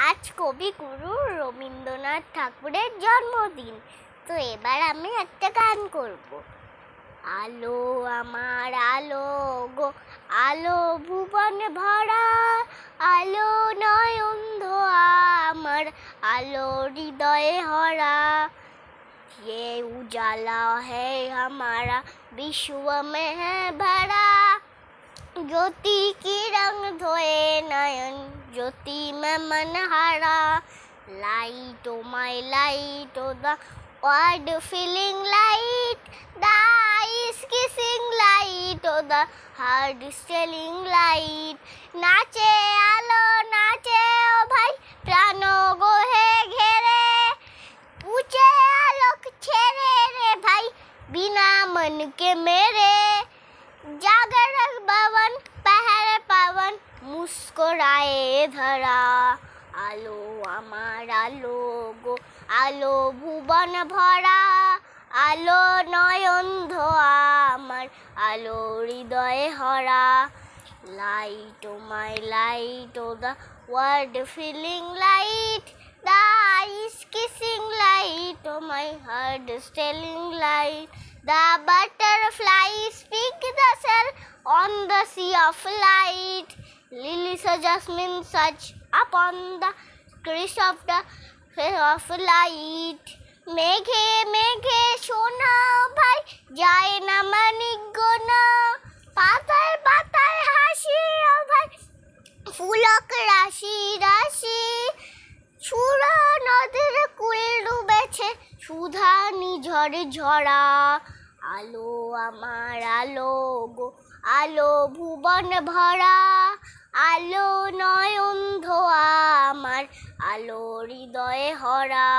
আজ কবিগুরু রবীন্দ্রনাথ ঠাকুরের জন্মদিন। তো এবার আমি একটা গান করব। আলো আমার আলো গো, আলো ভুবন ভরা, আলো নয়ন ধোয়া আমার, আলো হৃদয়ে হরা। ये उजाला है हमारा, विश्व में है भरा, ज्योति की रंग धोए नयन, ज्योति में मन हरा। Light, oh my light, oh the world feeling light, the eyes kissing light, oh the heart telling light. নাচে আলো নাচে ও ভাই, প্রাণ গোহে ঘেরে, पूछे आलोक छेरे रे भाई, बिना मन के मेरे। जागर भवन पहर पवन, मुस्कुराए धरा। आलो आमार आलो गो, आलो भुवन भरा, आलो नयन धोआ आमार, आलो हृदय हरा। Light, oh my light, oh the world feeling light, the eyes kissing light, oh my heart is telling light. The butterflies pick the shell on the sea of light, lilies of jasmine such upon the crest of the face of light. মেঘে মেঘে সোনা ভাই, যায় না মানিক না, পাতায় পাতায় হাসি ও ভাই, ফুলক রাশি রাশি। সুরা নদীর কুল ডুবেছে, সুধা নিঝর ঝরা। আলো আমার আলো গো, আলো ভুবন ভরা, আলো নয়ন ধোয়া আমার, আলো হৃদয়ে হরা।